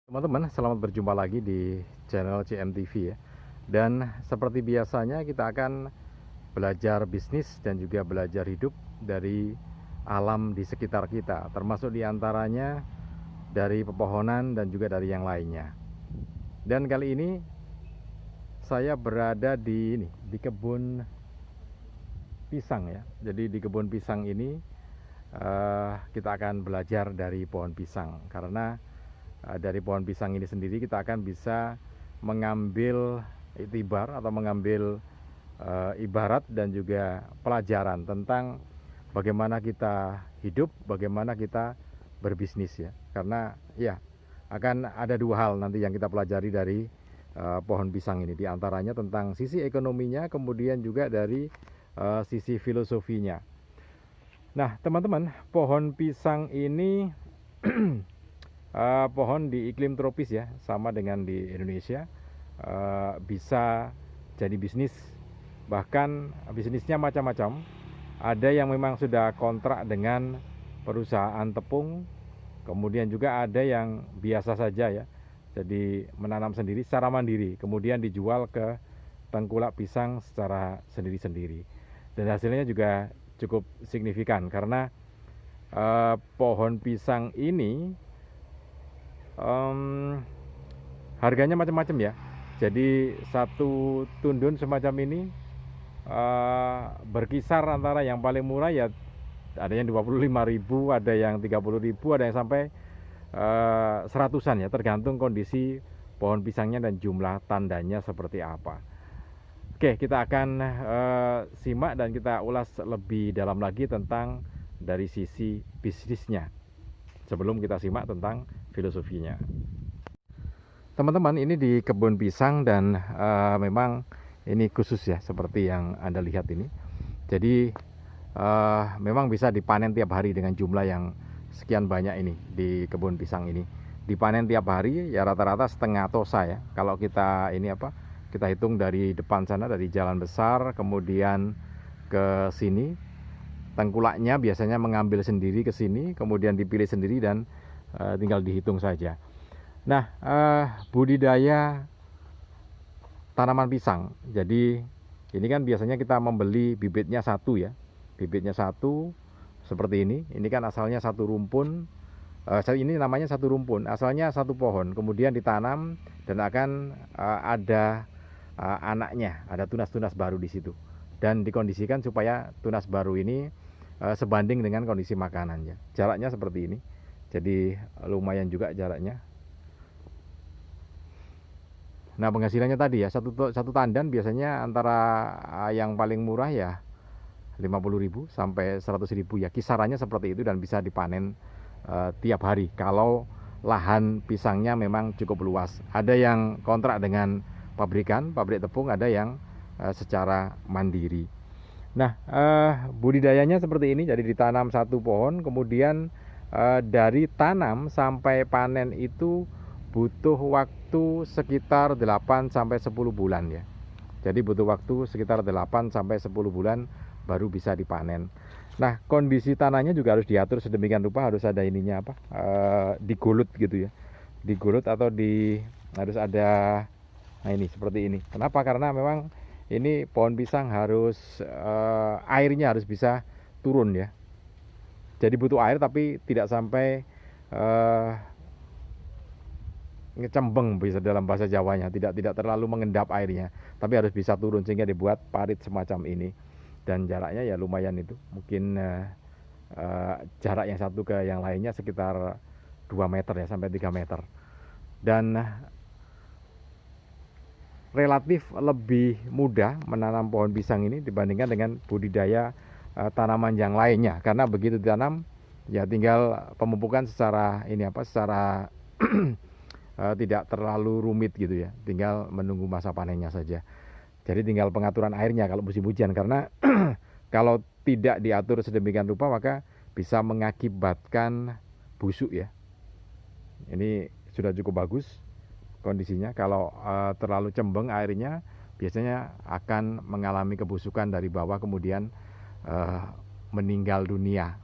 Teman-teman, selamat berjumpa lagi di channel CMTV ya. Dan seperti biasanya kita akan belajar bisnis dan juga belajar hidup dari alam di sekitar kita, termasuk diantaranya dari pepohonan dan juga dari yang lainnya. Dan kali ini saya berada di kebun pisang ya. Jadi di kebun pisang ini kita akan belajar dari pohon pisang, karena dari pohon pisang ini sendiri kita akan bisa mengambil itibar atau mengambil ibarat dan juga pelajaran tentang bagaimana kita hidup, bagaimana kita berbisnis ya. Karena ya akan ada dua hal nanti yang kita pelajari dari pohon pisang ini, diantaranya tentang sisi ekonominya, kemudian juga dari sisi filosofinya. Nah teman-teman, pohon pisang ini pohon di iklim tropis ya, sama dengan di Indonesia, bisa jadi bisnis. Bahkan bisnisnya macam-macam. Ada yang memang sudah kontrak dengan perusahaan tepung, kemudian juga ada yang biasa saja ya, jadi menanam sendiri secara mandiri, kemudian dijual ke tengkulak pisang secara sendiri-sendiri. Dan hasilnya juga cukup signifikan, karena pohon pisang ini harganya macam-macam ya. Jadi satu tundun semacam ini berkisar antara yang paling murah ya ada yang 25.000, ada yang 30.000, ada yang sampai seratusan ya, tergantung kondisi pohon pisangnya dan jumlah tandanya seperti apa. Oke, kita akan simak dan kita ulas lebih dalam lagi tentang dari sisi bisnisnya sebelum kita simak tentang filosofinya. Teman-teman, ini di kebun pisang dan memang ini khusus ya, seperti yang Anda lihat ini. Jadi memang bisa dipanen tiap hari dengan jumlah yang sekian banyak ini di kebun pisang ini. Dipanen tiap hari ya rata-rata setengah tosa ya. Kalau kita kita hitung dari depan sana, dari jalan besar kemudian ke sini, tengkulaknya biasanya mengambil sendiri ke sini, kemudian dipilih sendiri dan tinggal dihitung saja. Nah, budidaya tanaman pisang. Jadi ini kan biasanya kita membeli bibitnya satu ya. Bibitnya satu seperti ini. Ini kan asalnya satu rumpun. Ini namanya satu rumpun. Asalnya satu pohon. Kemudian ditanam dan akan ada anaknya, ada tunas-tunas baru di situ. Dan dikondisikan supaya tunas baru ini sebanding dengan kondisi makanannya. Jaraknya seperti ini. Jadi lumayan juga jaraknya. Nah penghasilannya tadi ya, satu tandan biasanya antara yang paling murah ya 50.000 sampai 100.000 ya, kisarannya seperti itu, dan bisa dipanen tiap hari kalau lahan pisangnya memang cukup luas. Ada yang kontrak dengan pabrik tepung, ada yang secara mandiri. Nah budidayanya seperti ini, jadi ditanam satu pohon, kemudian dari tanam sampai panen itu butuh waktu sekitar 8 sampai 10 bulan ya. Jadi butuh waktu sekitar 8 sampai 10 bulan baru bisa dipanen. Nah, kondisi tanahnya juga harus diatur sedemikian rupa, harus ada ininya digulut gitu ya. Digulut atau harus ada, nah ini seperti ini. Kenapa? Karena memang ini pohon pisang harus airnya harus bisa turun ya. Jadi butuh air tapi tidak sampai ngecembeng bisa dalam bahasa Jawanya, tidak terlalu mengendap airnya, tapi harus bisa turun sehingga dibuat parit semacam ini. Dan jaraknya ya lumayan itu, mungkin jarak yang satu ke yang lainnya sekitar 2 meter ya sampai 3 meter. Dan relatif lebih mudah menanam pohon pisang ini dibandingkan dengan budidaya tanaman yang lainnya, karena begitu ditanam ya tinggal pemupukan secara secara tidak terlalu rumit gitu ya, tinggal menunggu masa panennya saja. Jadi tinggal pengaturan airnya kalau musim hujan, karena kalau tidak diatur sedemikian rupa maka bisa mengakibatkan busuk ya. Ini sudah cukup bagus kondisinya. Kalau terlalu cembeng airnya biasanya akan mengalami kebusukan dari bawah, kemudian meninggal dunia,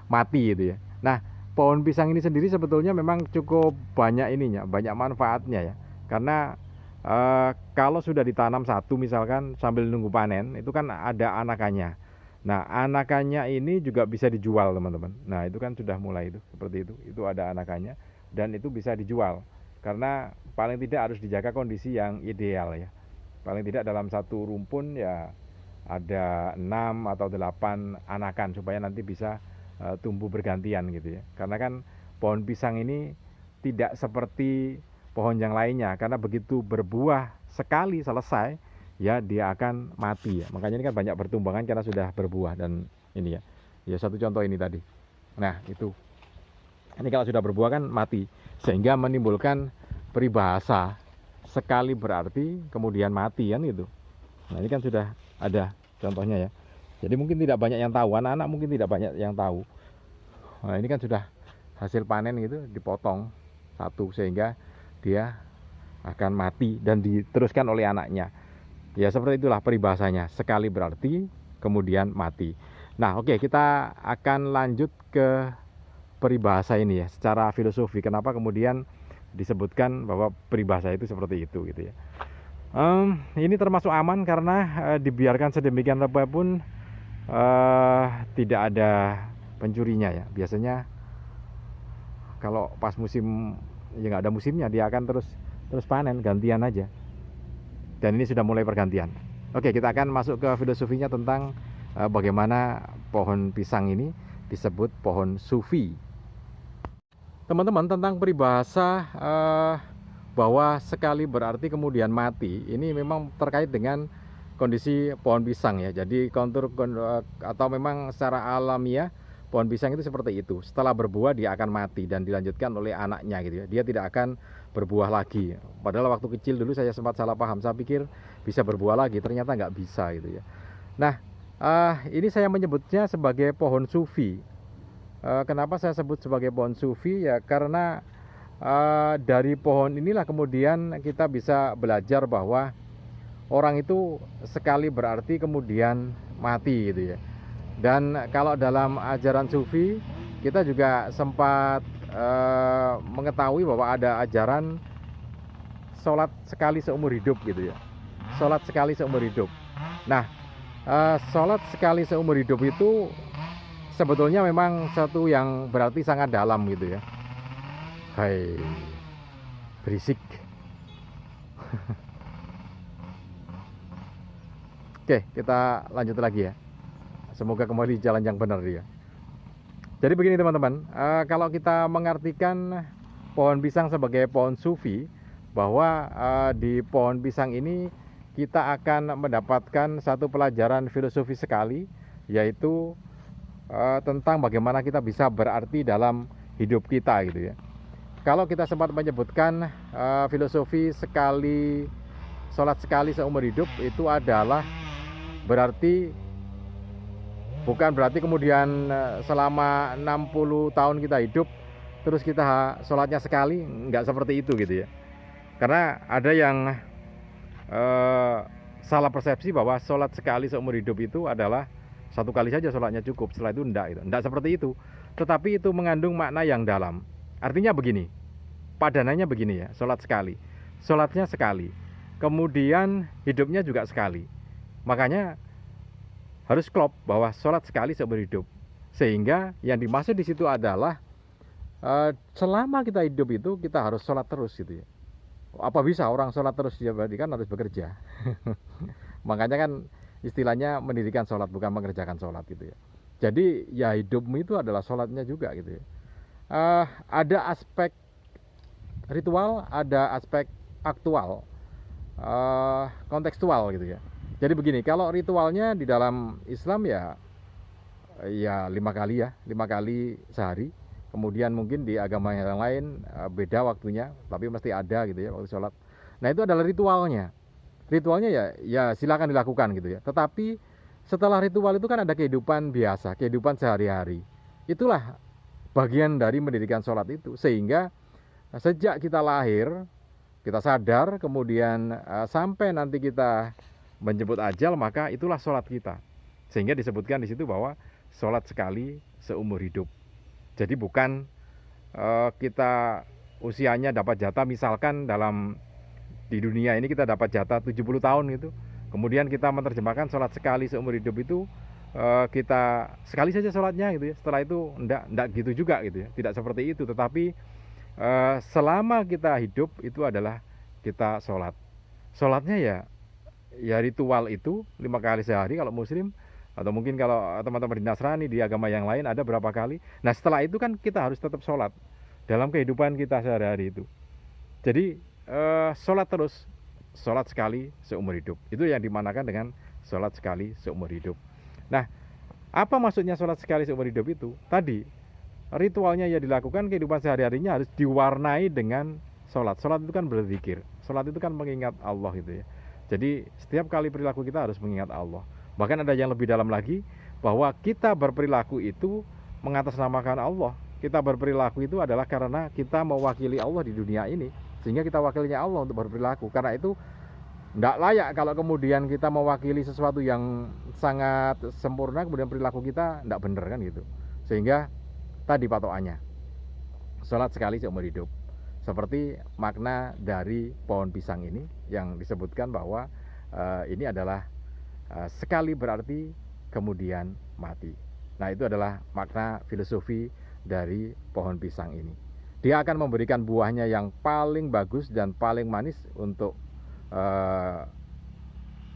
mati gitu ya. Nah pohon pisang ini sendiri sebetulnya memang cukup banyak ininya, banyak manfaatnya ya. Karena kalau sudah ditanam satu misalkan sambil nunggu panen, itu kan ada anakannya. Nah, anakannya ini juga bisa dijual, teman-teman. Nah, itu kan sudah mulai itu seperti itu. Itu ada anakannya dan itu bisa dijual. Karena paling tidak harus dijaga kondisi yang ideal ya. Paling tidak dalam satu rumpun ya ada 6 atau 8 anakan supaya nanti bisa tumbuh bergantian gitu ya. Karena kan pohon pisang ini tidak seperti pohon yang lainnya, karena begitu berbuah sekali selesai ya dia akan mati ya. Makanya ini kan banyak bertumbangan karena sudah berbuah dan ini ya. Ya satu contoh ini tadi. Nah, itu. Ini kalau sudah berbuah kan mati, sehingga menimbulkan peribahasa sekali berarti kemudian mati kan gitu. Nah, ini kan sudah ada contohnya ya. Jadi mungkin tidak banyak yang tahu, anak-anak mungkin tidak banyak yang tahu. Nah, ini kan sudah hasil panen gitu, dipotong satu sehingga dia akan mati dan diteruskan oleh anaknya. Ya seperti itulah peribahasanya, sekali berarti kemudian mati. Nah, oke, kita akan lanjut ke peribahasa ini ya, secara filosofi. Kenapa kemudian disebutkan bahwa peribahasa itu seperti itu gitu ya. Ini termasuk aman karena dibiarkan sedemikian rupa pun tidak ada pencurinya ya. Biasanya kalau pas musim ya nggak ada musimnya, dia akan terus panen, gantian aja. Dan ini sudah mulai pergantian. Oke, kita akan masuk ke filosofinya tentang bagaimana pohon pisang ini disebut pohon sufi. Teman-teman, tentang peribahasa bahwa sekali berarti kemudian mati, ini memang terkait dengan kondisi pohon pisang ya. Jadi atau memang secara alamiah pohon pisang itu seperti itu. Setelah berbuah dia akan mati dan dilanjutkan oleh anaknya gitu ya. Dia tidak akan berbuah lagi. Padahal waktu kecil dulu saya sempat salah paham. Saya pikir bisa berbuah lagi, ternyata nggak bisa gitu ya. Nah, ini saya menyebutnya sebagai pohon sufi. Kenapa saya sebut sebagai pohon sufi ya? Karena dari pohon inilah kemudian kita bisa belajar bahwa orang itu sekali berarti kemudian mati gitu ya. Dan kalau dalam ajaran sufi kita juga sempat mengetahui bahwa ada ajaran sholat sekali seumur hidup gitu ya. Sholat sekali seumur hidup. Nah, sholat sekali seumur hidup itu sebetulnya memang satu yang berarti sangat dalam gitu ya. Hai, berisik. Oke, kita lanjut lagi ya. Semoga kembali di jalan yang benar dia. Jadi begini teman-teman, kalau kita mengartikan pohon pisang sebagai pohon sufi, bahwa di pohon pisang ini kita akan mendapatkan satu pelajaran filosofi sekali, yaitu tentang bagaimana kita bisa berarti dalam hidup kita gitu ya. Kalau kita sempat menyebutkan filosofi sekali, sholat sekali seumur hidup itu adalah berarti bukan berarti kemudian selama 60 tahun kita hidup terus kita sholatnya sekali, nggak seperti itu gitu ya. Karena ada yang salah persepsi bahwa sholat sekali seumur hidup itu adalah satu kali saja sholatnya cukup, setelah itu enggak gitu. Enggak seperti itu, tetapi itu mengandung makna yang dalam. Artinya begini, padanannya begini ya, sholat sekali, sholatnya sekali, kemudian hidupnya juga sekali. Makanya harus klop bahwa sholat sekali seumur hidup. Sehingga yang dimaksud di situ adalah selama kita hidup itu kita harus sholat terus gitu ya. Apa bisa orang sholat terus? Ya berarti kan harus bekerja. Makanya kan istilahnya mendirikan sholat, bukan mengerjakan sholat gitu ya. Jadi ya hidupmu itu adalah sholatnya juga gitu ya. Ada aspek ritual, ada aspek aktual, kontekstual gitu ya. Jadi begini, kalau ritualnya di dalam Islam ya 5 kali ya, 5 kali sehari. Kemudian mungkin di agama yang lain beda waktunya, tapi mesti ada gitu ya waktu sholat. Nah itu adalah ritualnya. Ritualnya ya silakan dilakukan gitu ya. Tetapi setelah ritual itu kan ada kehidupan biasa, kehidupan sehari-hari. Itulah bagian dari mendirikan sholat itu. Sehingga sejak kita lahir, kita sadar, kemudian sampai nanti kita menjemput ajal, maka itulah sholat kita. Sehingga disebutkan di situ bahwa sholat sekali seumur hidup. Jadi bukan kita usianya dapat jatah, misalkan di dunia ini kita dapat jatah 70 tahun gitu. Kemudian kita menerjemahkan sholat sekali seumur hidup itu, kita sekali saja sholatnya gitu ya. Setelah itu enggak gitu juga gitu ya. Tidak seperti itu, tetapi selama kita hidup itu adalah kita sholat. Sholatnya ya ritual itu 5 kali sehari kalau muslim, atau mungkin kalau teman-teman di Nasrani, di agama yang lain ada berapa kali. Nah setelah itu kan kita harus tetap sholat dalam kehidupan kita sehari-hari itu. Jadi sholat terus, sholat sekali seumur hidup. Itu yang dimanakan dengan sholat sekali seumur hidup. Nah, apa maksudnya sholat sekali seumur hidup itu? Tadi, ritualnya ya dilakukan, kehidupan sehari-harinya harus diwarnai dengan sholat. Sholat itu kan berzikir, sholat itu kan mengingat Allah gitu ya. Jadi setiap kali perilaku kita harus mengingat Allah. Bahkan ada yang lebih dalam lagi, bahwa kita berperilaku itu mengatasnamakan Allah. Kita berperilaku itu adalah karena kita mewakili Allah di dunia ini, sehingga kita wakilnya Allah untuk berperilaku. Karena itu tidak layak kalau kemudian kita mewakili sesuatu yang sangat sempurna, kemudian perilaku kita tidak benar kan gitu. Sehingga tadi patokannya, sholat sekali seumur hidup. Seperti makna dari pohon pisang ini yang disebutkan bahwa ini adalah sekali berarti kemudian mati. Nah itu adalah makna filosofi dari pohon pisang ini. Dia akan memberikan buahnya yang paling bagus dan paling manis untuk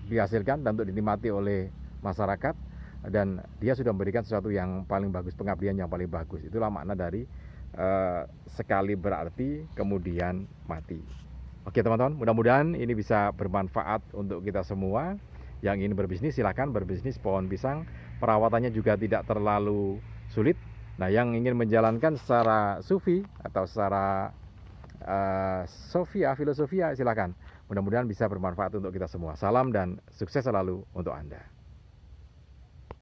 dihasilkan dan untuk dinikmati oleh masyarakat, dan dia sudah memberikan sesuatu yang paling bagus, pengabdian yang paling bagus. Itulah makna dari sekali berarti kemudian mati. Oke teman-teman, mudah-mudahan ini bisa bermanfaat untuk kita semua. Yang ingin berbisnis silahkan berbisnis pohon pisang. Perawatannya juga tidak terlalu sulit. Nah yang ingin menjalankan secara sufi atau secara filosofia silahkan. Mudah-mudahan bisa bermanfaat untuk kita semua. Salam dan sukses selalu untuk Anda.